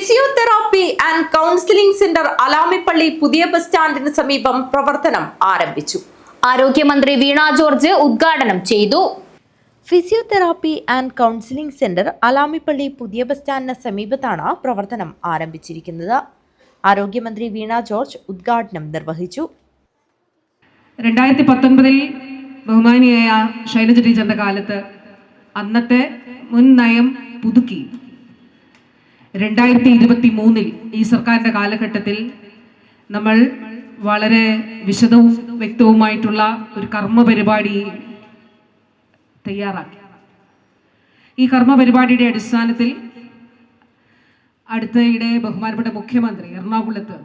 Physiotherapy and counselling centre Alamipalli പുതിയ bus സ്റ്റാൻഡിന് സമീപം പ്രവർത്തനം ആരംഭിച്ചു. ആരോഗ്യമന്ത്രി വീണ ജോർജ് ഉദ്ഘാടനം ചെയ്തു. Physiotherapy and counselling centre Alamipalli പുതിയ ബസ് സ്റ്റാൻഡിന് സമീപത്താണ് പ്രവർത്തനം ആരംഭിച്ചിരിക്കുന്നത്. ആരോഗ്യമന്ത്രി വീണ ജോർജ് ഉദ്ഘാടനം നിർവഹിച്ചു. 2019 ബഹുമാനിയായ ശൈലജ ടീച്ചറിന്റെ കാലത്ത് അന്നത്തെ മുൻ നയം പുതുക്കി 2023 ഈ സർക്കാരിന്റെ കാലഘട്ടത്തിൽ നമ്മൾ വളരെ വിശദവും വ്യക്തവുമായിട്ടുള്ള ഒരു കർമ്മ പരിപാടി തയ്യാറാക്കി. ഈ കർമ്മ പരിപാടിയുടെ അടിസ്ഥാനത്തിൽ അടുത്തയിടെ ബഹുമാനപ്പെട്ട മുഖ്യമന്ത്രി എറണാകുളത്ത്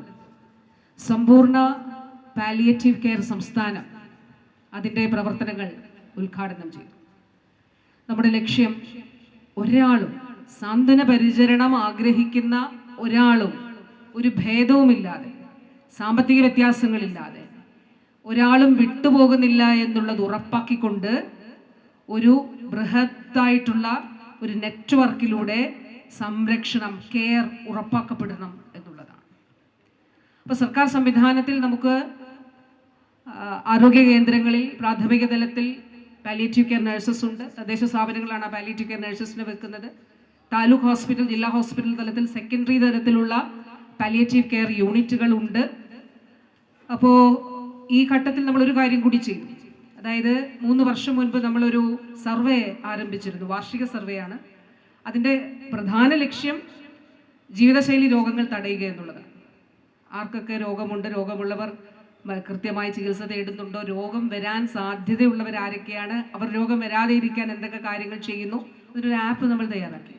സമ്പൂർണ്ണ പാലിയേറ്റീവ് കെയർ സംസ്ഥാനം അതിൻ്റെ പ്രവർത്തനങ്ങൾ ഉദ്ഘാടനം ചെയ്തു. നമ്മുടെ ലക്ഷ്യം ഒരാളും സാന്ത്വന പരിചരണം ആഗ്രഹിക്കുന്ന ഒരാളും ഒരു ഭേദവുമില്ലാതെ, സാമ്പത്തിക വ്യത്യാസങ്ങളില്ലാതെ ഒരാളും വിട്ടുപോകുന്നില്ല എന്നുള്ളത് ഉറപ്പാക്കിക്കൊണ്ട് ഒരു ബൃഹത്തായിട്ടുള്ള ഒരു നെറ്റ്വർക്കിലൂടെ സംരക്ഷണം, കെയർ ഉറപ്പാക്കപ്പെടണം എന്നുള്ളതാണ്. അപ്പോൾ സർക്കാർ സംവിധാനത്തിൽ നമുക്ക് ആരോഗ്യ കേന്ദ്രങ്ങളിൽ പ്രാഥമിക തലത്തിൽ പാലിയേറ്റീവ് കെയർ നഴ്സസ് ഉണ്ട്. തദ്ദേശ സ്ഥാപനങ്ങളാണ് പാലിയേറ്റീവ് കെയർ നഴ്സസിനെ വെക്കുന്നത്. താലൂക്ക് ഹോസ്പിറ്റൽ, ജില്ലാ ഹോസ്പിറ്റൽ തലത്തിൽ സെക്കൻഡറി തലത്തിലുള്ള പാലിയേറ്റീവ് കെയർ യൂണിറ്റുകൾ ഉണ്ട്. അപ്പോൾ ഈ ഘട്ടത്തിൽ നമ്മളൊരു കാര്യം കൂടി ചെയ്തു. അതായത് 3 വർഷം മുൻപ് നമ്മളൊരു സർവേ ആരംഭിച്ചിരുന്നു. വാർഷിക സർവേയാണ്. അതിൻ്റെ പ്രധാന ലക്ഷ്യം ജീവിതശൈലി രോഗങ്ങൾ തടയുക എന്നുള്ളതാണ്. ആർക്കൊക്കെ രോഗമുണ്ട്, രോഗമുള്ളവർ കൃത്യമായി ചികിത്സ തേടുന്നുണ്ടോ, രോഗം വരാൻ സാധ്യതയുള്ളവർ ആരൊക്കെയാണ്, അവർ രോഗം വരാതെ ഇരിക്കാൻ എന്തൊക്കെ കാര്യങ്ങൾ ചെയ്യുന്നു, അതിനൊരു ആപ്പ് നമ്മൾ തയ്യാറാക്കി.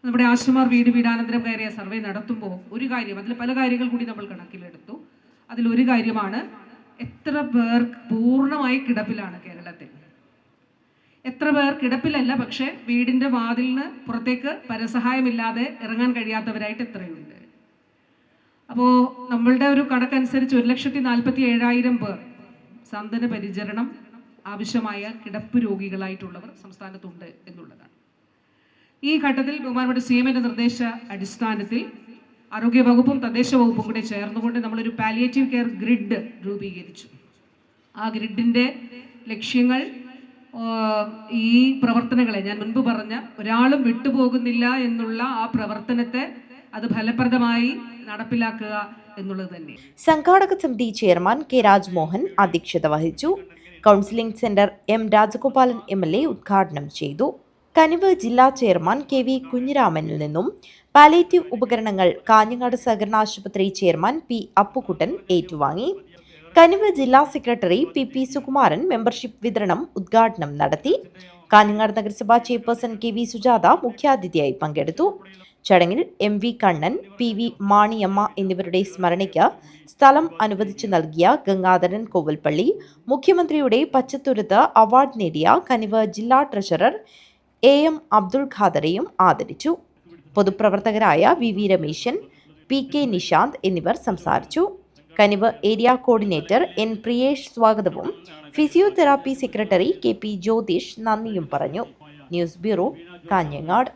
നമ്മുടെ ആശമാർ വീട് വീടാനന്തരം കയറിയ സർവേ നടത്തുമ്പോൾ ഒരു കാര്യം, അതിൽ പല കാര്യങ്ങൾ കൂടി നമ്മൾ കണക്കിലെടുത്തു. അതിലൊരു കാര്യമാണ് എത്ര പേർ പൂർണ്ണമായി കിടപ്പിലാണ് കേരളത്തിൽ. എത്ര പേർ കിടപ്പിലല്ല, പക്ഷേ വീടിൻ്റെ വാതിലിന് പുറത്തേക്ക് പരസഹായമില്ലാതെ ഇറങ്ങാൻ കഴിയാത്തവരായിട്ട് എത്രയുണ്ട്. അപ്പോൾ നമ്മളുടെ ഒരു കണക്കനുസരിച്ച് 1,47,000 പേർ സാന്ത്വന പരിചരണം ആവശ്യമായ കിടപ്പ് രോഗികളായിട്ടുള്ളവർ സംസ്ഥാനത്തുണ്ട് എന്നുള്ളതാണ്. ഈ ഘട്ടത്തിൽ ബഹുമാനപ്പെട്ട CMന്റെ നിർദ്ദേശ അടിസ്ഥാനത്തിൽ ആരോഗ്യ വകുപ്പും തദ്ദേശ വകുപ്പും കൂടെ ചേർന്നുകൊണ്ട് നമ്മളൊരു പാലിയേറ്റീവ് കെയർ ഗ്രിഡ് രൂപീകരിച്ചു. ആ ഗ്രിഡിൻ്റെ ലക്ഷ്യങ്ങൾ ഈ പ്രവർത്തനങ്ങളെ, ഞാൻ മുൻപ് പറഞ്ഞ ഒരാളും വിട്ടുപോകുന്നില്ല എന്നുള്ള ആ പ്രവർത്തനത്തെ അത് ഫലപ്രദമായി നടപ്പിലാക്കുക എന്നുള്ളത് തന്നെ. സംഘാടക സമിതി ചെയർമാൻ K. രാജ്മോഹൻ അധ്യക്ഷത വഹിച്ചു. Counselling centre M. Rajagopalan MLA ഉദ്ഘാടനം ചെയ്തു. കനിവ് ജില്ലാ ചെയർമാൻ KV കുഞ്ഞിരാമനിൽ നിന്നും പാലിയേറ്റീവ് ഉപകരണങ്ങൾ കാഞ്ഞങ്ങാട് സഹകരണ ആശുപത്രി ചെയർമാൻ P. അപ്പുക്കുട്ടൻ ഏറ്റുവാങ്ങി. കനിവ് ജില്ലാ സെക്രട്ടറി PP സുകുമാരൻ മെമ്പർഷിപ്പ് വിതരണം ഉദ്ഘാടനം നടത്തി. കാഞ്ഞങ്ങാട് നഗരസഭാ ചെയർപേഴ്സൺ KV സുജാത മുഖ്യാതിഥിയായി പങ്കെടുത്തു. ചടങ്ങിൽ MV കണ്ണൻ, PV മാണിയമ്മ എന്നിവരുടെ സ്മരണയ്ക്ക് സ്ഥലം അനുവദിച്ചു നൽകിയ ഗംഗാധരൻ കോവൽപ്പള്ളി, മുഖ്യമന്ത്രിയുടെ പച്ചത്തുരുത്ത് അവാർഡ് നേടിയ കനിവ് ജില്ലാ ട്രഷറർ AM അബ്ദുൾ ഖാദറെയും ആദരിച്ചു. പൊതുപ്രവർത്തകരായ VV രമേശൻ, PK നിശാന്ത് എന്നിവർ സംസാരിച്ചു. കനിവ് ഏരിയ കോർഡിനേറ്റർ N. പ്രിയേഷ് സ്വാഗതവും ഫിസിയോതെറാപ്പി സെക്രട്ടറി KP ജ്യോതിഷ് നന്ദിയും പറഞ്ഞു. News bureau, Kanhangad.